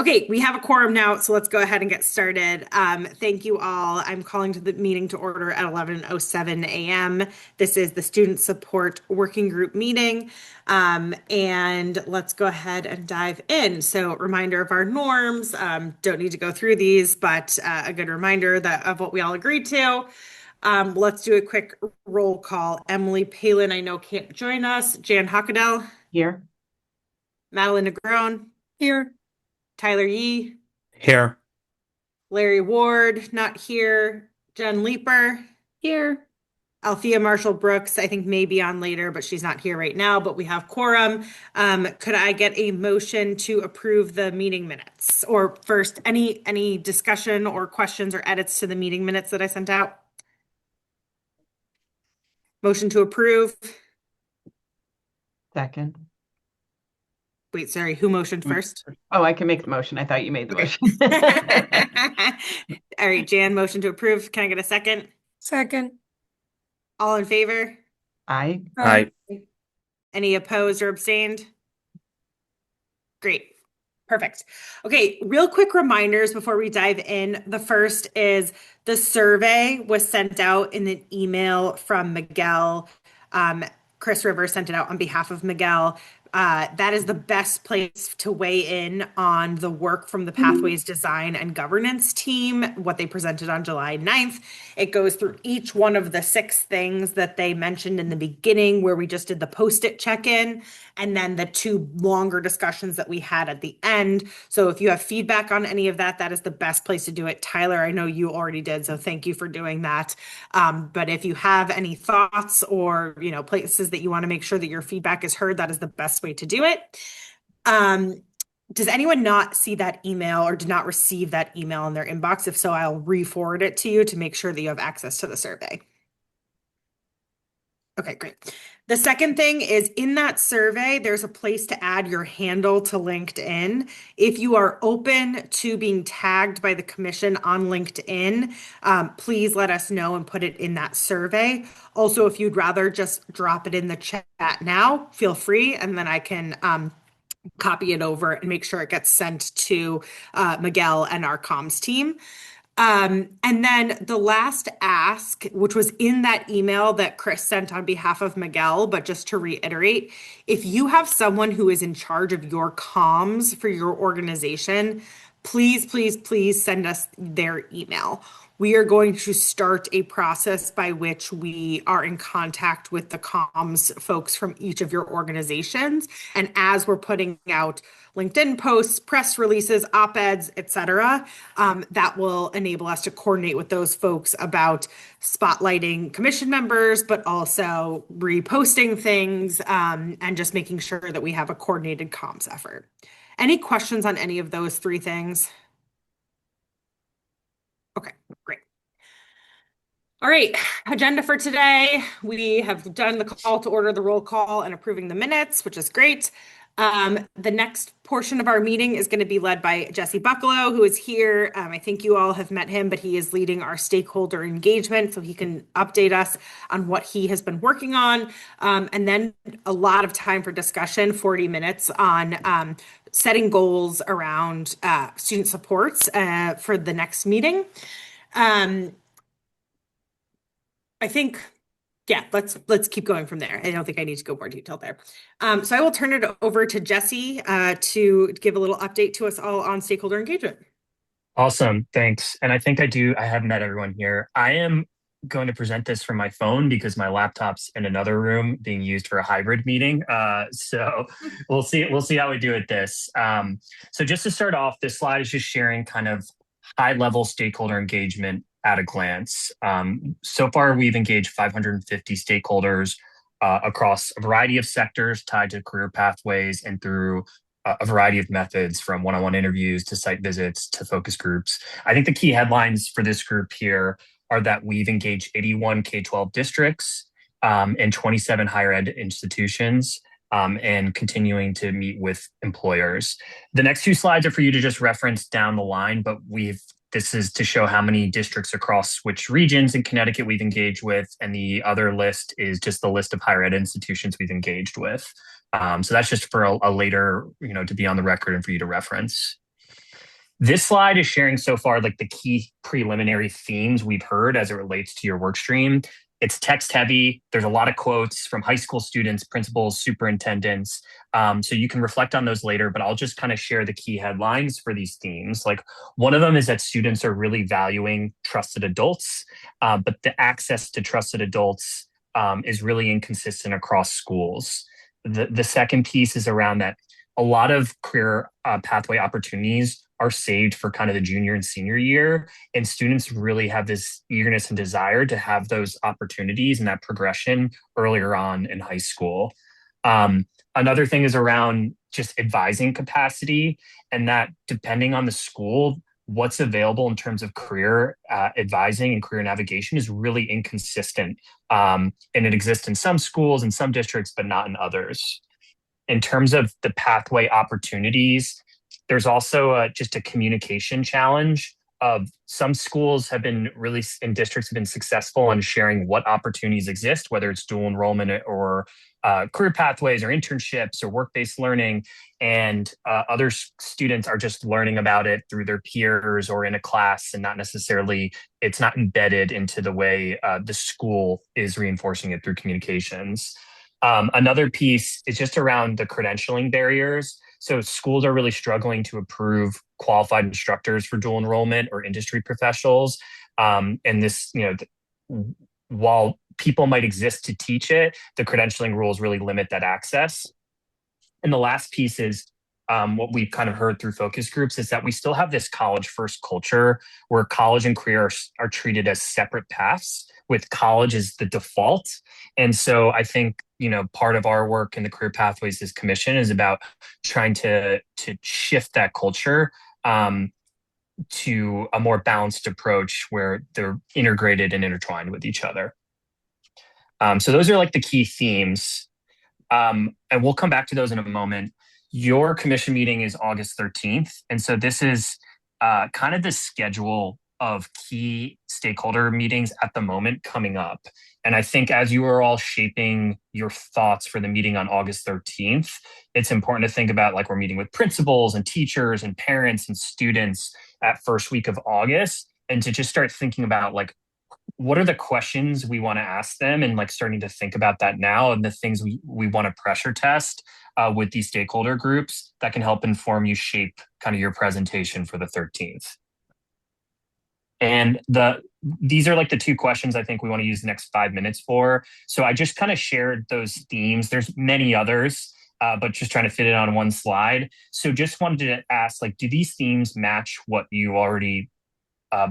Okay, we have a quorum now, so let's go ahead and get started. Thank you all. I'm calling to the meeting to order at 11:07 a.m. This is the Student Support Working Group meeting, and let's go ahead and dive in. So, reminder of our norms. Don't need to go through these, but a good reminder that of what we all agreed to. Let's do a quick roll call. Emily Palin, I know can't join us. Jan Hockadell, Here. Madeline Negrón, Here. Tyler Yee. Here. Larry Ward, not here. Jen Leeper. Here. Althea Marshall Brooks, I think may be on later, but she's not here right now, but we have quorum. Could I get a motion to approve the meeting minutes? Or first, any discussion or questions or edits to the meeting minutes that I sent out? Motion to approve. Second. Wait, sorry, who motioned first? Oh, I can make the motion. I thought you made the Okay. motion. All right, Jan, motion to approve. Can I get a second? Second. All in favor? Aye. Aye. Any opposed or abstained? Great. Perfect. Okay, real quick reminders before we dive in. The first is the survey was sent out in an email from Miguel. Chris Rivers sent it out on behalf of Miguel. That is the best place to weigh in on the work from the Pathways Design and Governance team, what they presented on July 9th. It goes through each one of the 6 things that they mentioned in the beginning, where we just did the post-it check-in, and then the 2 longer discussions that we had at the end. So if you have feedback on any of that, that is the best place to do it. Tyler, I know you already did, so thank you for doing that. But if you have any thoughts or, places that you want to make sure that your feedback is heard, that is the best way to do it. Does anyone not see that email or did not receive that email in their inbox? If so, I'll re-forward it to you to make sure that you have access to the survey. Okay, great. The second thing is in that survey, there's a place to add your handle to LinkedIn. If you are open to being tagged by the commission on LinkedIn, please let us know and put it in that survey. Also, if you'd rather just drop it in the chat now, feel free, and then I can copy it over and make sure it gets sent to Miguel and our comms team. And then the last ask, which was in that email that Chris sent on behalf of Miguel, but just to reiterate, if you have someone who is in charge of your comms for your organization, please, please, please send us their email. We are going to start a process by which we are in contact with the comms folks from each of your organizations. And as we're putting out LinkedIn posts, press releases, op-eds, etc., that will enable us to coordinate with those folks about spotlighting commission members, but also reposting things, and just making sure that we have a coordinated comms effort. Any questions on any of those 3 things? Okay, great. All right, agenda for today. We have done the call to order, the roll call, and approving the minutes, which is great. The next portion of our meeting is going to be led by Jesse Bucklow, who is here. I think you all have met him, but he is leading our stakeholder engagement, so he can update us on what he has been working on. And then a lot of time for discussion, 40 minutes on setting goals around student supports for the next meeting. I think, yeah, let's keep going from there. I don't think I need to go more detailed there. So I will turn it over to Jesse to give a little update to us all on stakeholder engagement. Awesome. Thanks. And I think I have met everyone here. I am going to present this from my phone because my laptop's in another room being used for a hybrid meeting. So we'll see how we do at this. So just to start off, this slide is just sharing kind of high level stakeholder engagement at a glance. So far, we've engaged 550 stakeholders across a variety of sectors tied to career pathways and through a variety of methods, from one-on-one interviews to site visits to focus groups. I think the key headlines for this group here are that we've engaged 81 K-12 districts and 27 higher ed institutions, and continuing to meet with employers. The next 2 slides are for you to just reference down the line, but this is to show how many districts across which regions in Connecticut we've engaged with, and the other list is just the list of higher ed institutions we've engaged with. So that's just for a later, to be on the record and for you to reference. This slide is sharing so far like the key preliminary themes we've heard as it relates to your work stream. It's text heavy. There's a lot of quotes from high school students, principals, superintendents. So you can reflect on those later, but I'll just kind of share the key headlines for these themes. Like one of them is that students are really valuing trusted adults, but the access to trusted adults is really inconsistent across schools. The second piece is around that a lot of career pathway opportunities are saved for kind of the junior and senior year. And students really have this eagerness and desire to have those opportunities and that progression earlier on in high school. Another thing is around just advising capacity, and that depending on the school, what's available in terms of career advising and career navigation is really inconsistent. And it exists in some schools and some districts, but not in others. In terms of the pathway opportunities, there's also just a communication challenge of some schools have been really and districts have been successful in sharing what opportunities exist, whether it's dual enrollment or career pathways or internships or work-based learning. And other students are just learning about it through their peers or in a class and not necessarily, it's not embedded into the way the school is reinforcing it through communications. Another piece is just around the credentialing barriers. So schools are really struggling to approve qualified instructors for dual enrollment or industry professionals. And this, while people might exist to teach it, the credentialing rules really limit that access. And the last piece is what we've kind of heard through focus groups is that we still have this college first culture where college and career are treated as separate paths, with college as the default. And so I think, part of our work in the Career Pathways Commission is about trying to shift that culture to a more balanced approach where they're integrated and intertwined with each other. So those are like the key themes. And we'll come back to those in a moment. Your commission meeting is August 13th. And so this is kind of the schedule of key stakeholder meetings at the moment coming up. And I think as you are all shaping your thoughts for the meeting on August 13th, it's important to think about like we're meeting with principals and teachers and parents and students at first week of August, and to just start thinking about like, what are the questions we want to ask them, and like starting to think about that now, and the things we want to pressure test with these stakeholder groups that can help inform you shape kind of your presentation for the 13th. And these are like the two questions I think we want to use the next 5 minutes for. So I just kind of shared those themes. There's many others, but just trying to fit it on one slide. So just wanted to ask, like, do these themes match what you already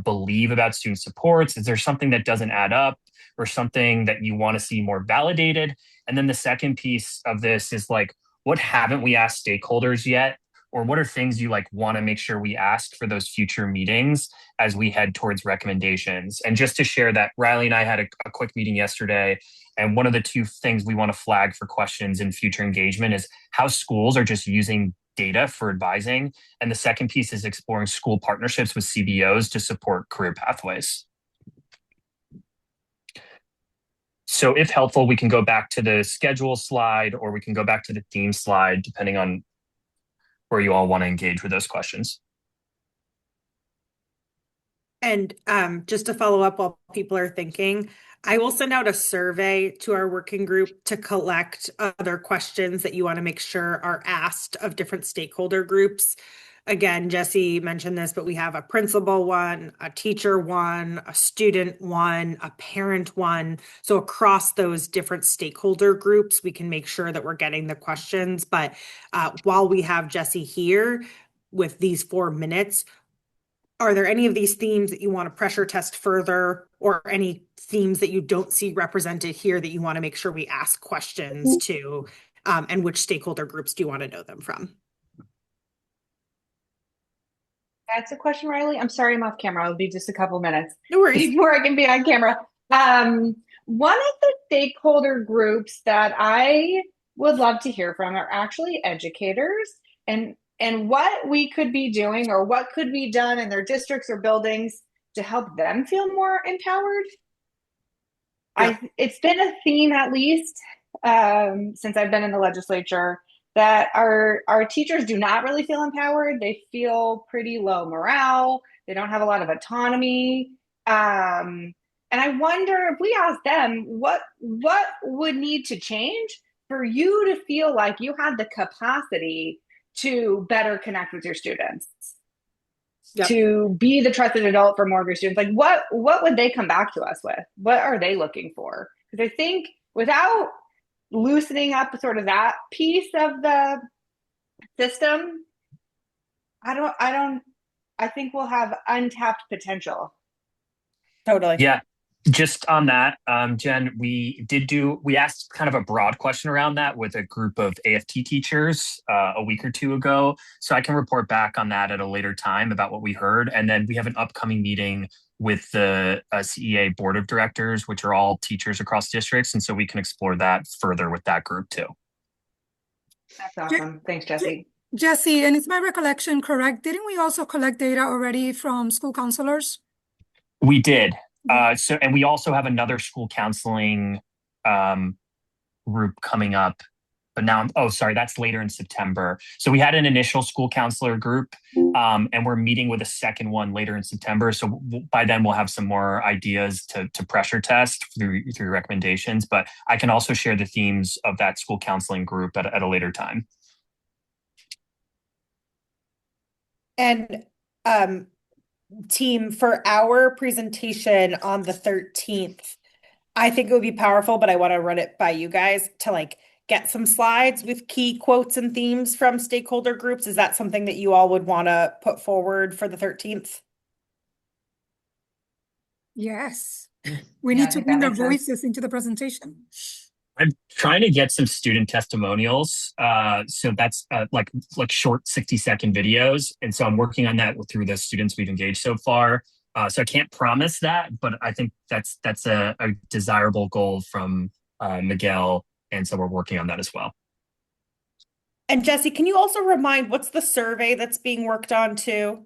believe about student supports? Is there something that doesn't add up or something that you want to see more validated? And then the second piece of this is like, what haven't we asked stakeholders yet? Or what are things you like want to make sure we ask for those future meetings as we head towards recommendations? And just to share that Riley and I had a quick meeting yesterday, and one of the two things we want to flag for questions in future engagement is how schools are just using data for advising. And the second piece is exploring school partnerships with CBOs to support career pathways. So if helpful, we can go back to the schedule slide, or we can go back to the theme slide, depending on where you all want to engage with those questions. And just to follow up while people are thinking, I will send out a survey to our working group to collect other questions that you want to make sure are asked of different stakeholder groups. Again, Jesse mentioned this, but we have a principal one, a teacher one, a student one, a parent one. So across those different stakeholder groups, we can make sure that we're getting the questions. But while we have Jesse here with these 4 minutes, are there any of these themes that you want to pressure test further, or any themes that you don't see represented here that you want to make sure we ask questions to, and which stakeholder groups do you want to know them from? That's a question, Riley. I'm sorry I'm off camera. It'll be just a couple minutes. No worries. Before I can be on camera. One of the stakeholder groups that I would love to hear from are actually educators, and what we could be doing or what could be done in their districts or buildings to help them feel more empowered. Yeah. It's been a theme, at least since I've been in the legislature, that our teachers do not really feel empowered. They feel pretty low morale. They don't have a lot of autonomy. And I wonder if we ask them what would need to change for you to feel like you had the capacity to better connect with your students, Yep. to be the trusted adult for more of your students. Like what would they come back to us with? What are they looking for? Because I think without loosening up sort of that piece of the system, I think we'll have untapped potential. Totally. Yeah, just on that, Jen, we asked kind of a broad question around that with a group of AFT teachers a week or two ago. So I can report back on that at a later time about what we heard. And then we have an upcoming meeting with the CEA board of directors, which are all teachers across districts. And so we can explore that further with that group too. That's awesome. Thanks, Jesse. Jesse, and is my recollection correct? Didn't we also collect data already from school counselors? We did. And we also have another school counseling group coming up, but now, that's later in September. So we had an initial school counselor group, and we're meeting with a second one later in September. So by then we'll have some more ideas to pressure test through recommendations, but I can also share the themes of that school counseling group at a later time. And team, for our presentation on the 13th, I think it would be powerful, but I want to run it by you guys to like get some slides with key quotes and themes from stakeholder groups. Is that something that you all would want to put forward for the 13th? Yes. We Yeah, I need to think bring that their makes sense. voices into the presentation. I'm trying to get some student testimonials. So that's like short 60-second videos. And so I'm working on that through the students we've engaged so far. So I can't promise that, but I think that's a desirable goal from Miguel. And so we're working on that as well. And Jesse, can you also remind what's the survey that's being worked on too?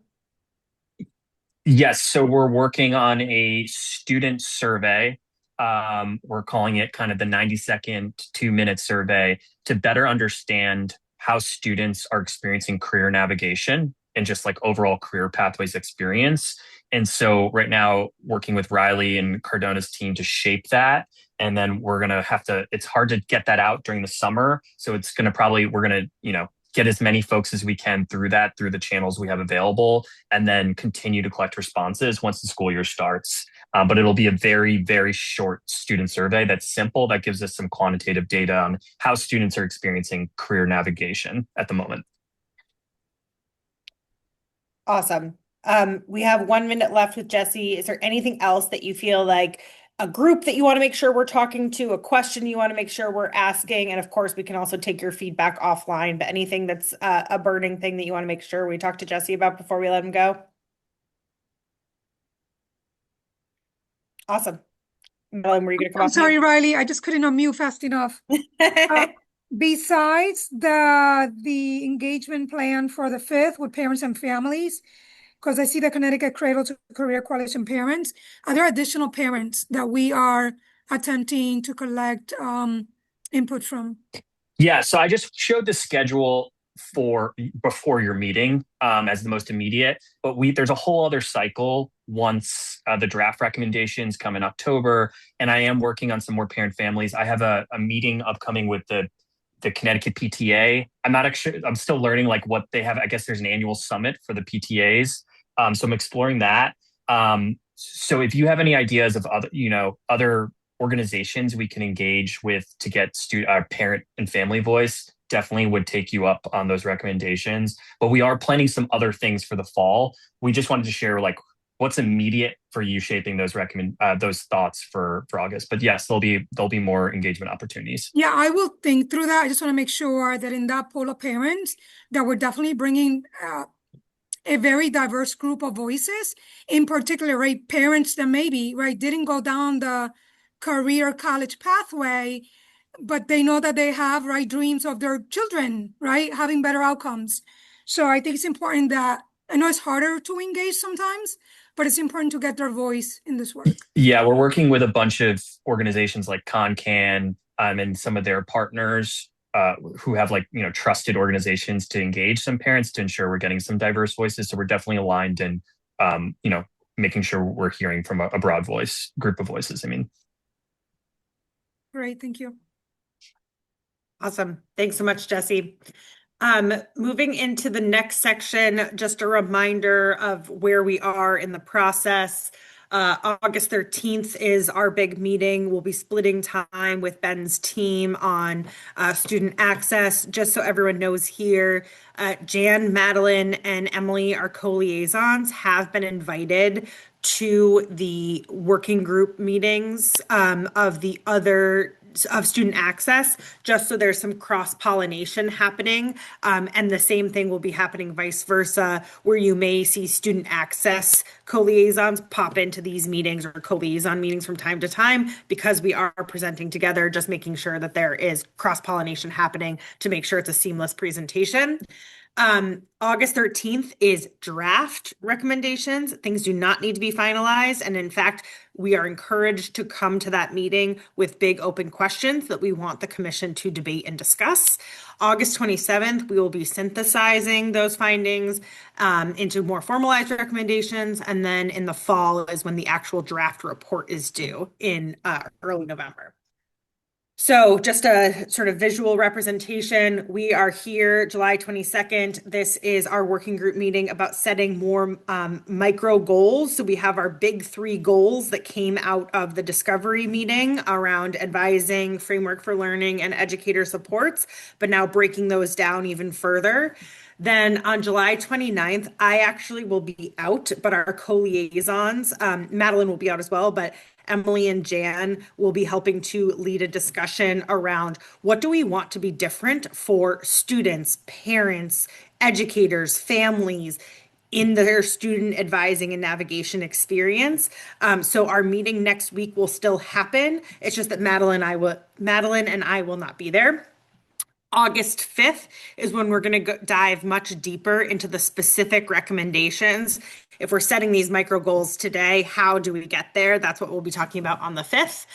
Yes, so we're working on a student survey. We're calling it kind of the 90-second to 2-minute survey to better understand how students are experiencing career navigation and just like overall career pathways experience. And so right now, working with Riley and Cardona's team to shape that. And then we're going to have to, it's hard to get that out during the summer. So it's going to we're going to, get as many folks as we can through the channels we have available, and then continue to collect responses once the school year starts. But it'll be a very, very short student survey that's simple, that gives us some quantitative data on how students are experiencing career navigation at the moment. Awesome. We have 1 minute left with Jesse. Is there anything else that you feel like a group that you want to make sure we're talking to, a question you want to make sure we're asking? And of course, we can also take your feedback offline, but anything that's a burning thing that you want to make sure we talk to Jesse about before we let him go? Awesome. Madeline, were you going to come I'm off sorry, mute? Riley, I just couldn't unmute fast enough. Besides the engagement plan for the 5th with parents and families, because I see the Connecticut Cradle to Career Coalition parents, are there additional parents that we are attempting to collect input from? Yeah, so I just showed the schedule for before your meeting as the most immediate, but there's a whole other cycle once the draft recommendations come in October, and I am working on some more parent families. I have a meeting upcoming with the Connecticut PTA. I'm still learning like what they have. I guess there's an annual summit for the PTAs. So I'm exploring that. So if you have any ideas of other organizations we can engage with to get parent and family voice, definitely would take you up on those recommendations. But we are planning some other things for the fall. We just wanted to share like what's immediate for you shaping those thoughts for August. But yes, there'll be more engagement opportunities. Yeah, I will think through that. I just want to make sure that in that pool of parents that we're definitely bringing a very diverse group of voices, in particular, right, parents that maybe, right, didn't go down the career college pathway, but they know that they have, right, dreams of their children, right, having better outcomes. So I think it's important that, I know it's harder to engage sometimes, but it's important to get their voice in this work. Yeah, we're working with a bunch of organizations like ConCan and some of their partners who have like, trusted organizations to engage some parents to ensure we're getting some diverse voices. So we're definitely aligned in, making sure we're hearing from a broad group of voices. I mean, Great, thank you. Awesome. Thanks so much, Jesse. Moving into the next section, just a reminder of where we are in the process. August 13th is our big meeting. We'll be splitting time with Ben's team on student access. Just so everyone knows here, Jan, Madeline, and Emily, our co-liaisons, have been invited to the working group meetings of student access, just so there's some cross-pollination happening. And the same thing will be happening vice versa, where you may see student access co-liaisons pop into these meetings or co-liaison meetings from time to time, because we are presenting together, just making sure that there is cross-pollination happening to make sure it's a seamless presentation. August 13th is draft recommendations. Things do not need to be finalized. And in fact, we are encouraged to come to that meeting with big open questions that we want the commission to debate and discuss. August 27th, we will be synthesizing those findings into more formalized recommendations. And then in the fall is when the actual draft report is due in early November. So just a sort of visual representation, we are here July 22nd. This is our working group meeting about setting more micro goals. So we have our big 3 goals that came out of the discovery meeting around advising, framework for learning, and educator supports, but now breaking those down even further. Then on July 29th, I actually will be out, but our co-liaisons, Madeline will be out as well, but Emily and Jan will be helping to lead a discussion around what do we want to be different for students, parents, educators, families in their student advising and navigation experience. So our meeting next week will still happen. It's just that Madeline and I will not be there. August 5th is when we're going to dive much deeper into the specific recommendations. If we're setting these micro goals today, how do we get there? That's what we'll be talking about on the 5th.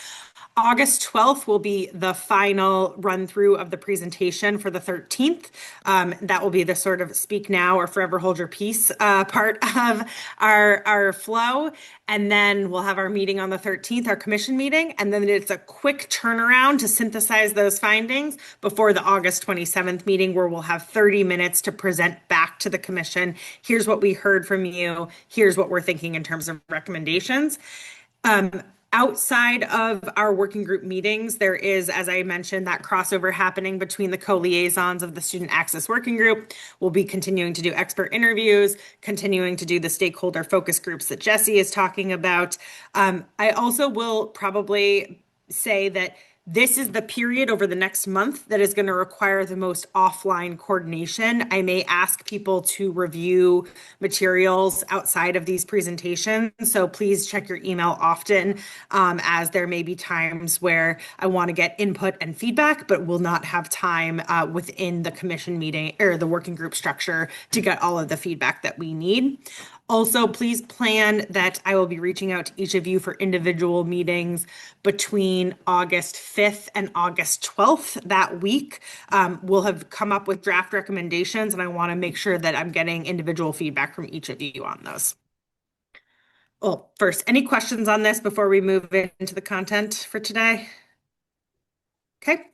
August 12th will be the final run through of the presentation for the 13th. That will be the sort of speak now or forever hold your peace part of our flow. And then we'll have our meeting on the 13th, our commission meeting. And then it's a quick turnaround to synthesize those findings before the August 27th meeting, where we'll have 30 minutes to present back to the commission. Here's what we heard from you. Here's what we're thinking in terms of recommendations. Outside of our working group meetings, there is, as I mentioned, that crossover happening between the co-liaisons of the Student Access Working Group. We'll be continuing to do expert interviews, continuing to do the stakeholder focus groups that Jesse is talking about. I also will probably say that this is the period over the next month that is going to require the most offline coordination. I may ask people to review materials outside of these presentations, so please check your email often, as there may be times where I want to get input and feedback, but will not have time within the commission meeting or the working group structure to get all of the feedback that we need. Also, please plan that I will be reaching out to each of you for individual meetings between August 5th and August 12th that week. We'll have come up with draft recommendations, and I want to make sure that I'm getting individual feedback from each of you on those. Well, first, any questions on this before we move into the content for today? Okay.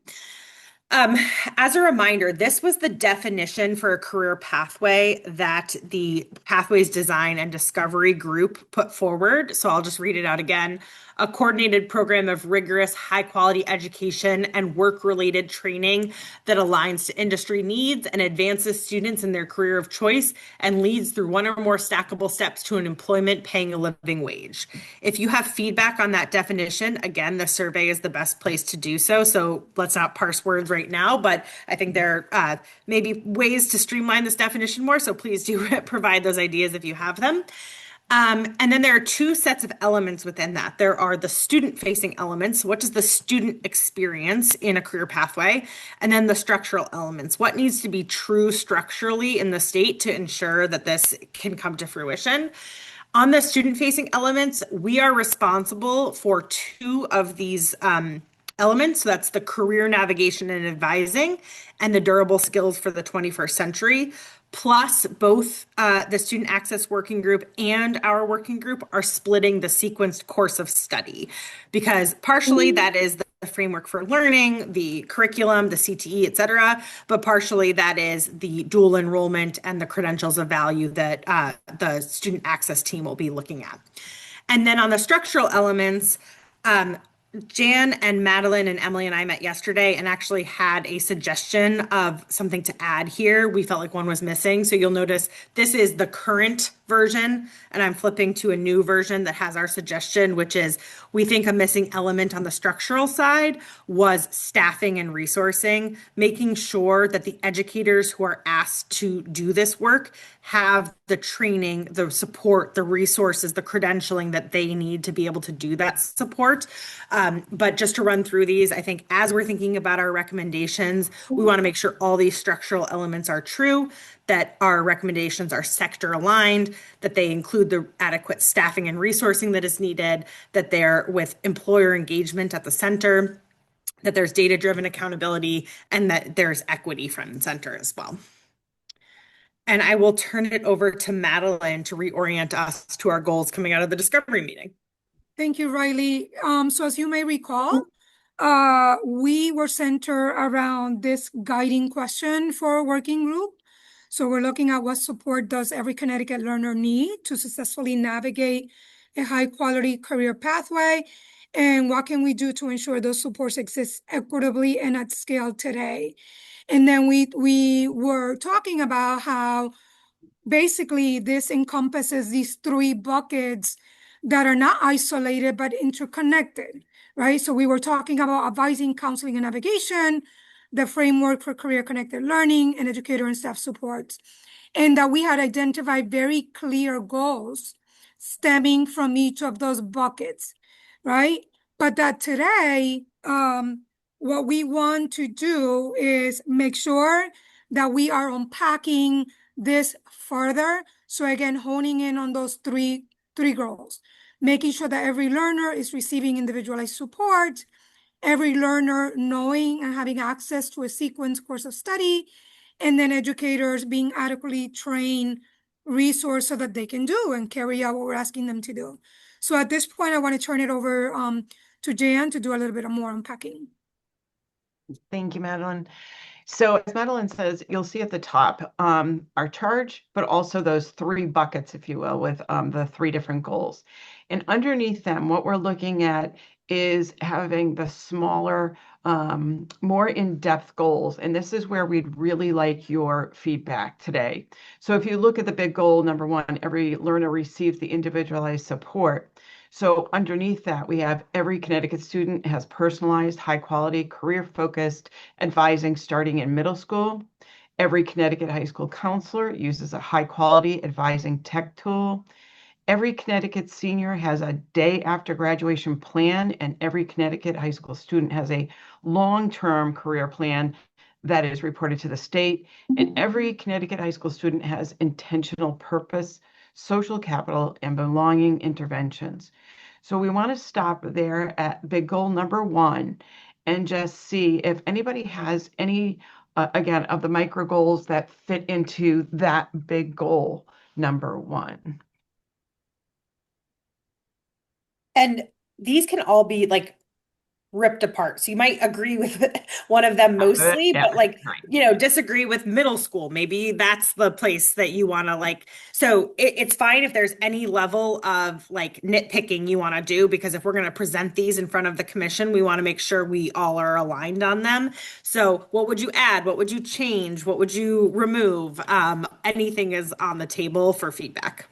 As a reminder, this was the definition for a career pathway that the Pathways Design and Discovery Group put forward. So I'll just read it out again. A coordinated program of rigorous, high-quality education and work-related training that aligns to industry needs and advances students in their career of choice and leads through one or more stackable steps to an employment paying a living wage. If you have feedback on that definition, again, the survey is the best place to do so. So let's not parse words right now, but I think there are maybe ways to streamline this definition more. So please do provide those ideas if you have them. And then there are 2 sets of elements within that. There are the student-facing elements. What does the student experience in a career pathway? And then the structural elements. What needs to be true structurally in the state to ensure that this can come to fruition? On the student-facing elements, we are responsible for 2 of these elements. So that's the career navigation and advising and the durable skills for the 21st century. Plus, both the student access working group and our working group are splitting the sequenced course of study because partially that is the framework for learning, the curriculum, the CTE, et cetera, but partially that is the dual enrollment and the credentials of value that the student access team will be looking at. And then on the structural elements, Jan and Madeline and Emily and I met yesterday and actually had a suggestion of something to add here. We felt like one was missing. So you'll notice this is the current version, and I'm flipping to a new version that has our suggestion, which is we think a missing element on the structural side was staffing and resourcing, making sure that the educators who are asked to do this work have the training, the support, the resources, the credentialing that they need to be able to do that support. But just to run through these, I think as we're thinking about our recommendations, we want to make sure all these structural elements are true, that our recommendations are sector aligned, that they include the adequate staffing and resourcing that is needed, that they're with employer engagement at the center, that there's data-driven accountability, and that there's equity front and center as well. And I will turn it over to Madeline to reorient us to our goals coming out of the discovery meeting. Thank you, Riley. So as you may recall, we were centered around this guiding question for a working group. So we're looking at what support does every Connecticut learner need to successfully navigate a high quality career pathway, and what can we do to ensure those supports exist equitably and at scale today. And then we were talking about how basically this encompasses these three buckets that are not isolated but interconnected, right? So we were talking about advising, counseling, and navigation, the framework for career-connected learning, and educator and staff supports, and that we had identified very clear goals stemming from each of those buckets, right? But that today, what we want to do is make sure that we are unpacking this further. So again, honing in on those three goals, making sure that every learner is receiving individualized support, every learner knowing and having access to a sequenced course of study, and then educators being adequately trained, resourced so that they can do and carry out what we're asking them to do. So at this point, I want to turn it over to Jan to do a little bit more unpacking. Thank you, Madeline. So as Madeline says, you'll see at the top our charge, but also those three buckets, if you will, with the three different goals. And underneath them, what we're looking at is having the smaller, more in-depth goals. And this is where we'd really like your feedback today. So if you look at the big goal, number one, every learner receives the individualized support. So underneath that, we have every Connecticut student has personalized, high-quality, career-focused advising starting in middle school. Every Connecticut high school counselor uses a high-quality advising tech tool. Every Connecticut senior has a day after graduation plan, and every Connecticut high school student has a long-term career plan that is reported to the state. And every Connecticut high school student has intentional purpose, social capital, and belonging interventions. So we want to stop there at big goal number one and just see if anybody has any, again, of the micro goals that fit into that big goal number one. And these can all be like ripped apart. So you might agree with one of them mostly, Yeah, but like, right. you know, disagree with middle school. Maybe that's the place that you want to like. So it's fine if there's any level of like nitpicking you want to do, because if we're going to present these in front of the commission, we want to make sure we all are aligned on them. So what would you add? What would you change? What would you remove? Anything is on the table for feedback.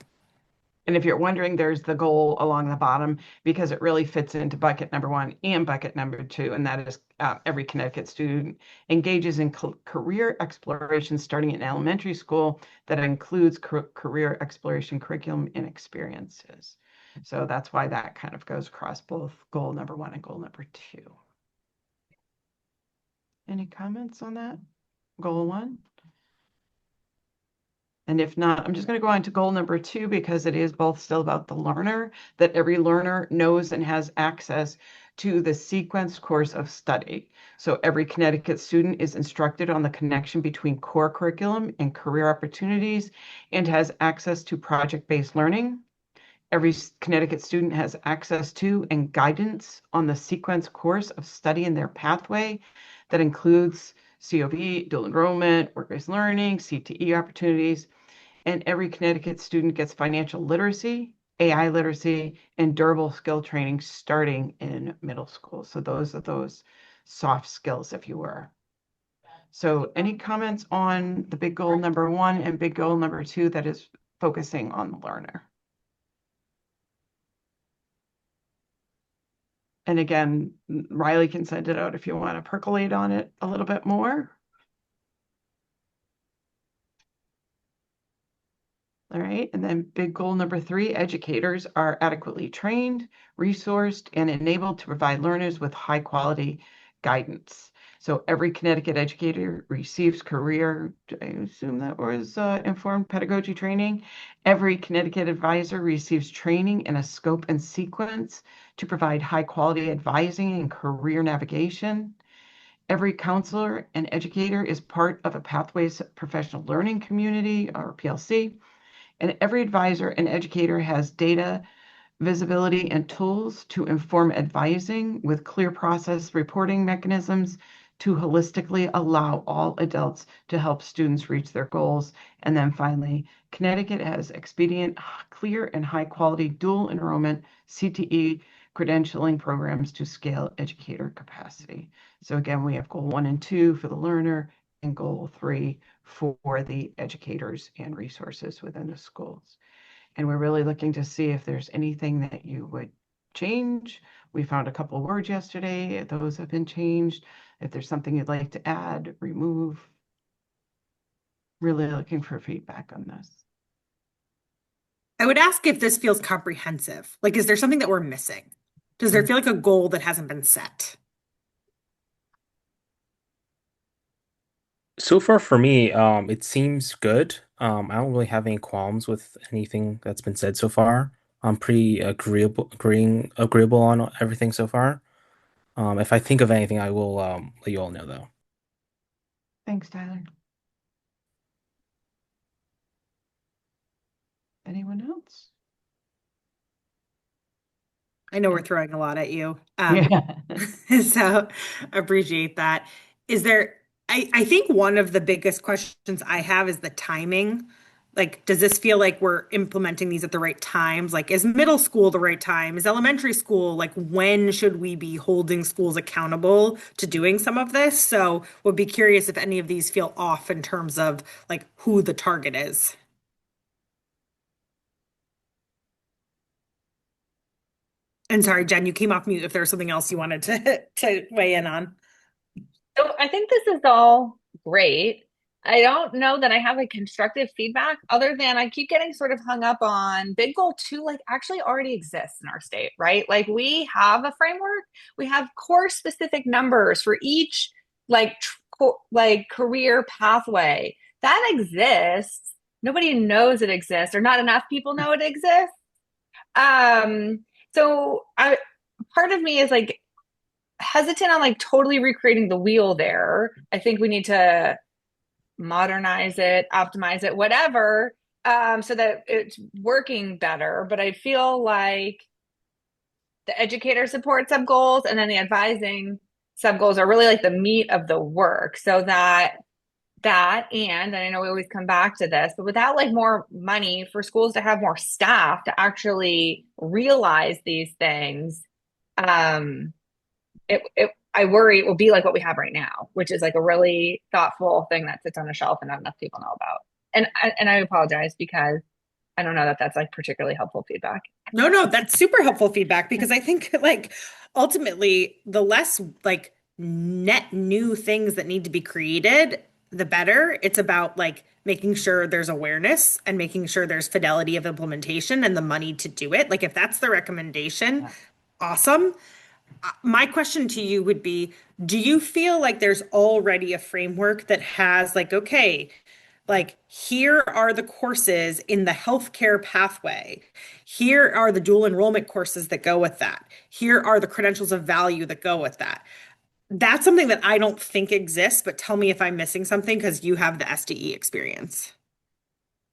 And if you're wondering, there's the goal along the bottom because it really fits into bucket number one and bucket number two. And that is every Connecticut student engages in career exploration starting in elementary school that includes career exploration curriculum and experiences. So that's why that kind of goes across both goal number one and goal number two. Any comments on that? Goal one? And if not, I'm just going to go on to goal number two because it is both still about the learner, that every learner knows and has access to the sequence course of study. So every Connecticut student is instructed on the connection between core curriculum and career opportunities and has access to project-based learning. Every Connecticut student has access to and guidance on the sequence course of study in their pathway that includes COV, dual enrollment, work-based learning, CTE opportunities, and every Connecticut student gets financial literacy, AI literacy, and durable skill training starting in middle school. So those are those soft skills, if you were. So any comments on the big goal number 1 and big goal number 2 that is focusing on the learner? And again, Riley can send it out if you want to percolate on it a little bit more. All right, and then big goal number 3, educators are adequately trained, resourced, and enabled to provide learners with high quality guidance. So every Connecticut educator receives career, I assume that was informed pedagogy training. Every Connecticut advisor receives training in a scope and sequence to provide high quality advising and career navigation. Every counselor and educator is part of a Pathways Professional Learning Community, or PLC. And every advisor and educator has data, visibility, and tools to inform advising with clear process reporting mechanisms to holistically allow all adults to help students reach their goals. And then finally, Connecticut has expedient, clear, and high quality dual enrollment CTE credentialing programs to scale educator capacity. So again, we have goal 1 and 2 for the learner and goal 3 for the educators and resources within the schools. And we're really looking to see if there's anything that you would change. We found a couple of words yesterday. Those have been changed. If there's something you'd like to add, remove. Really looking for feedback on this. I would ask if this feels comprehensive. Like, is there something that we're missing? Does there feel like a goal that hasn't been set? So far for me, it seems good. I don't really have any qualms with anything that's been said so far. I'm pretty agreeable on everything so far. If I think of anything, I will let you all know though. Thanks, Tyler. Anyone else? I know we're throwing a lot at you. Yeah. So appreciate that. Is there, I think one of the biggest questions I have is the timing. Like, does this feel like we're implementing these at the right times? Like, is middle school the right time? Is elementary school, like, when should we be holding schools accountable to doing some of this? So would be curious if any of these feel off in terms of like who the target is. And sorry, Jen, you came off mute if there was something else you wanted to weigh in on. So I think this is all great. I don't know that I have a constructive feedback other than I keep getting sort of hung up on big goal 2, like actually already exists in our state, right? Like we have a framework, we have course specific numbers for each like career pathway that exists. Nobody knows it exists, or not enough people know it exists. So part of me is like hesitant on like totally recreating the wheel there. I think we need to modernize it, optimize it, whatever, so that it's working better. But I feel like the educator support sub goals and then the advising sub goals are really like the meat of the work. So and I know we always come back to this, but without like more money for schools to have more staff to actually realize these things, I worry it will be like what we have right now, which is like a really thoughtful thing that sits on a shelf and not enough people know about. And I apologize because I don't know that that's like particularly helpful feedback. No, that's super helpful feedback because I think like ultimately the less like net new things that need to be created, the better. It's about like making sure there's awareness and making sure there's fidelity of implementation and the money to do it. Like if that's the recommendation, awesome. My question to you would be, do you feel like there's already a framework that has like, okay, like, here are the courses in the healthcare pathway. Here are the dual enrollment courses that go with that. Here are the credentials of value that go with that. That's something that I don't think exists, but tell me if I'm missing something because you have the SDE experience.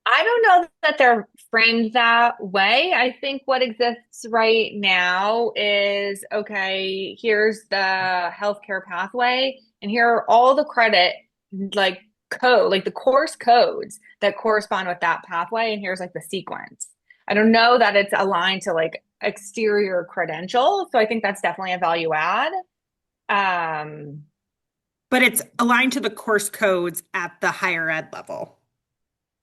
I don't know that they're framed that way. I think what exists right now is okay, here's the healthcare pathway, and here are all the credit, like code, like the course codes that correspond with that pathway, and here's like the sequence. I don't know that it's aligned to like exterior credentials, so I think that's definitely a value add. But it's aligned to the course codes at the higher ed level.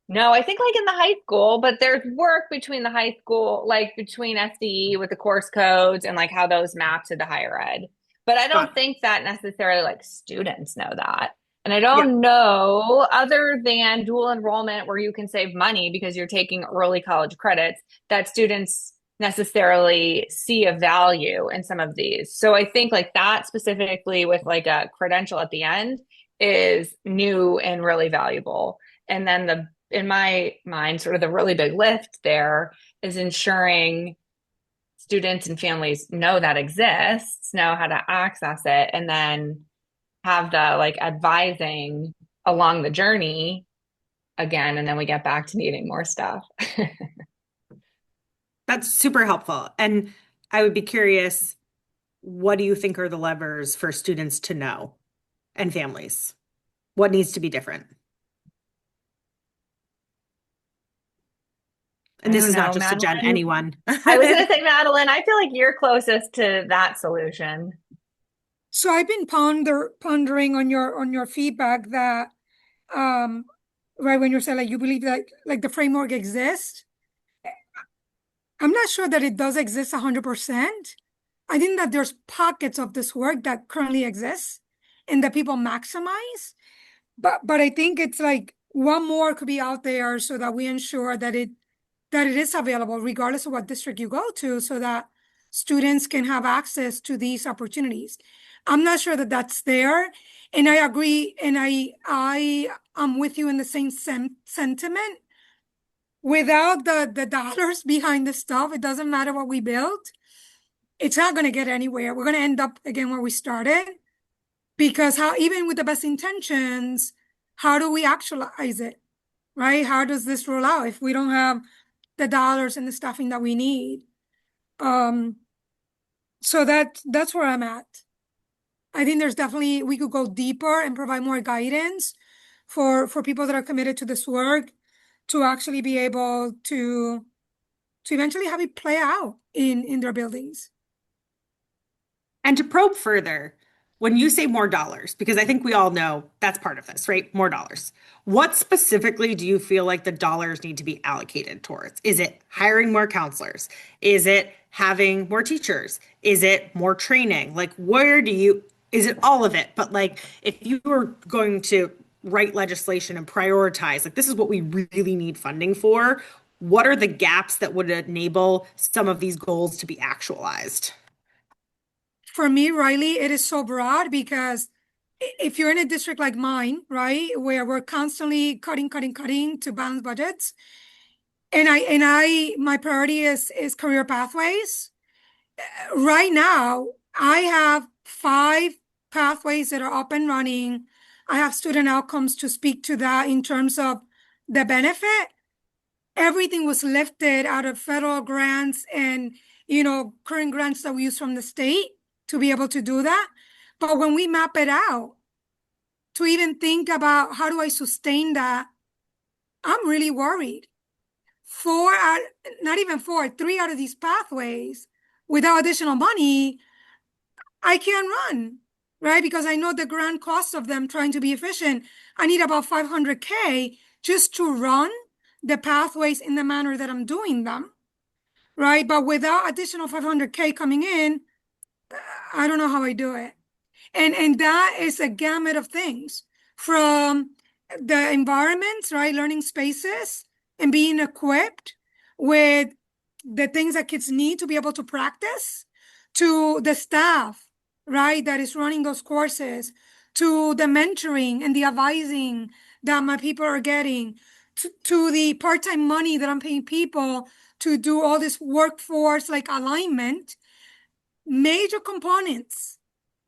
No, I think like in the high school, but there's work between the high school, like between SDE with the course codes and like how those map to the higher ed. But I don't Got it. think that necessarily like students know that. And I Yeah. don't know, other than dual enrollment where you can save money because you're taking early college credits, that students necessarily see a value in some of these. So I think like that specifically with like a credential at the end is new and really valuable. And then the in my mind, sort of the really big lift there is ensuring students and families know that exists, know how to access it, and then have the like advising along the journey again. And then we get back to needing more stuff. That's super helpful. And I would be curious, what do you think are the levers for students to know and families? What needs to be different? And this don't is not know, just to Jen, Madeline. anyone. I was going to say, Madeline, I feel like you're closest to that solution. So I've been pondering on your feedback that right when you said like you believe that like the framework exists. I'm not sure that it does exist 100%. I think that there's pockets of this work that currently exists and that people maximize. But I think it's like one more could be out there so that we ensure that it is available regardless of what district you go to, so that students can have access to these opportunities. I'm not sure that that's there, and I agree, and I am with you in the same sentiment. Without the dollars behind the stuff, it doesn't matter what we build. It's not going to get anywhere. We're going to end up again where we started, because how, even with the best intentions, how do we actualize it, right? How does this roll out if we don't have the dollars and the staffing that we need? So that's where I'm at. I think there's definitely, we could go deeper and provide more guidance for people that are committed to this work to actually be able to eventually have it play out in their buildings. And to probe further, when you say more dollars, because I think we all know that's part of this, right? More dollars. What specifically do you feel like the dollars need to be allocated towards? Is it hiring more counselors? Is it having more teachers? Is it more training? Like, is it all of it? But like, if you were going to write legislation and prioritize, like, this is what we really need funding for, what are the gaps that would enable some of these goals to be actualized? For me, Riley, it is so broad because if you're in a district like mine, right, where we're constantly cutting to balance budgets, and my priority is career pathways. Right now, I have 5 pathways that are up and running. I have student outcomes to speak to that in terms of the benefit. Everything was lifted out of federal grants and, current grants that we use from the state to be able to do that. But when we map it out, to even think about how do I sustain that, I'm really worried. 3 out of these pathways, without additional money, I can't run, right? Because I know the grand cost of them trying to be efficient. I need about $500K just to run the pathways in the manner that I'm doing them, right? But without additional $500K coming in, I don't know how I do it. And that is a gamut of things, from the environments, right? Learning spaces and being equipped with the things that kids need to be able to practice, to the staff, right, that is running those courses, to the mentoring and the advising that my people are getting, to the part-time money that I'm paying people to do all this workforce like alignment, major components,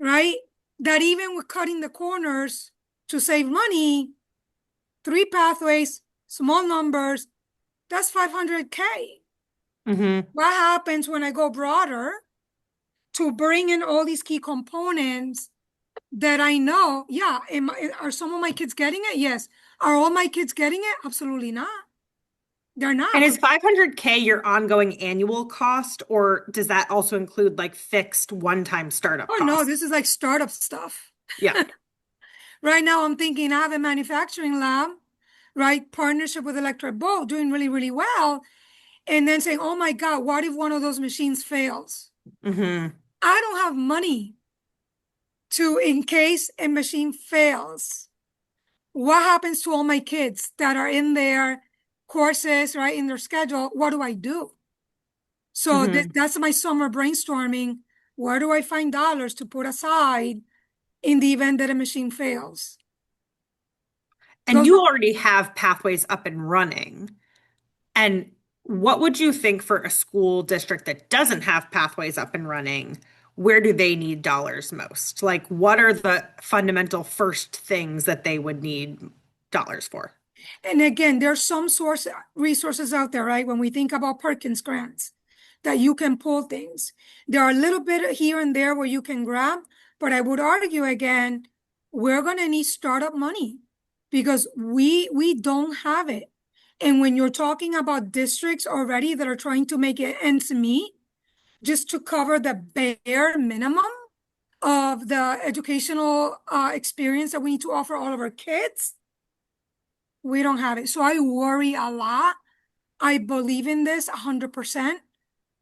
right? That even with cutting the corners to save money, 3 pathways, small numbers, that's 500K. Mm-hmm. What happens when I go broader to bring in all these key components that I know, yeah, are some of my kids getting it? Yes. Are all my kids getting it? Absolutely not. They're not. And is 500K your ongoing annual cost, or does that also include like fixed one-time startup Oh costs? no, this is like startup stuff. Yeah. Right now I'm thinking I have a manufacturing lab, right? Partnership with Electric Boat, doing really, really well. And then saying, oh my God, what if one of those machines fails? Mm-hmm. I don't have money to, in case a machine fails, what happens to all my kids that are in their courses, right, in their schedule? What do I do? So that's my summer brainstorming. Where do I find dollars to put aside in the event that a machine fails? And Those you are- already have pathways up and running. And what would you think for a school district that doesn't have pathways up and running? Where do they need dollars most? Like, what are the fundamental first things that they would need dollars for? And again, there's some resources out there, right? When we think about Perkins grants, that you can pull things. There are a little bit here and there where you can grab, but I would argue again, we're going to need startup money because we don't have it. And when you're talking about districts already that are trying to make it ends meet, just to cover the bare minimum of the educational experience that we need to offer all of our kids, we don't have it. So I worry a lot. I believe in this 100%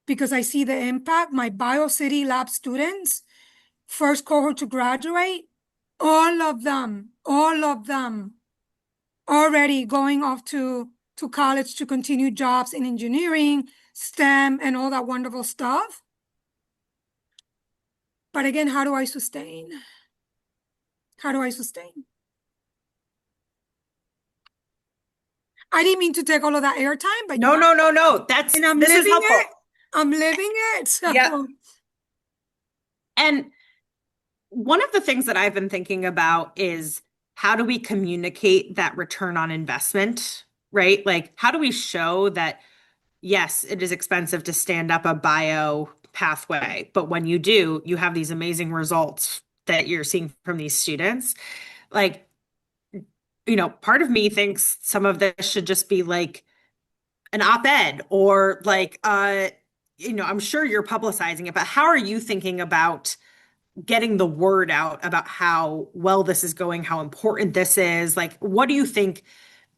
because I see the impact. My BioCity lab students, first cohort to graduate, all of them already going off to college to continue jobs in engineering, STEM, and all that wonderful stuff. But again, how do I sustain? How do I sustain? I didn't mean to take all of that airtime, but No. and I'm This is living helpful. it. I'm living it. So. Yeah. And one of the things that I've been thinking about is how do we communicate that return on investment, right? Like, how do we show that, yes, it is expensive to stand up a bio pathway, but when you do, you have these amazing results that you're seeing from these students. Like, part of me thinks some of this should just be like an op-ed or like, I'm sure you're publicizing it, but how are you thinking about getting the word out about how well this is going, how important this is? Like, what do you think,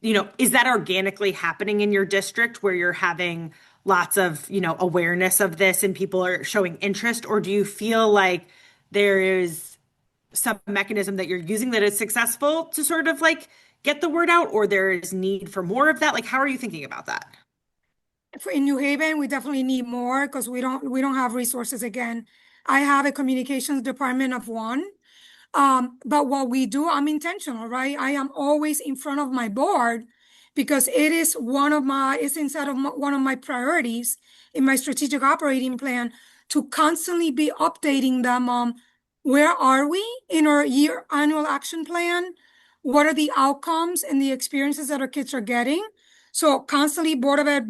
is that organically happening in your district where you're having lots of, awareness of this and people are showing interest? Or do you feel like there is some mechanism that you're using that is successful to sort of like get the word out, or there is need for more of that? Like, how are you thinking about that? In New Haven, we definitely need more because we don't have resources again. I have a communications department of one. But what we do, I'm intentional, right? I am always in front of my board because it's inside of one of my priorities in my strategic operating plan to constantly be updating them on where are we in our annual action plan? What are the outcomes and the experiences that our kids are getting? So constantly Board of Ed,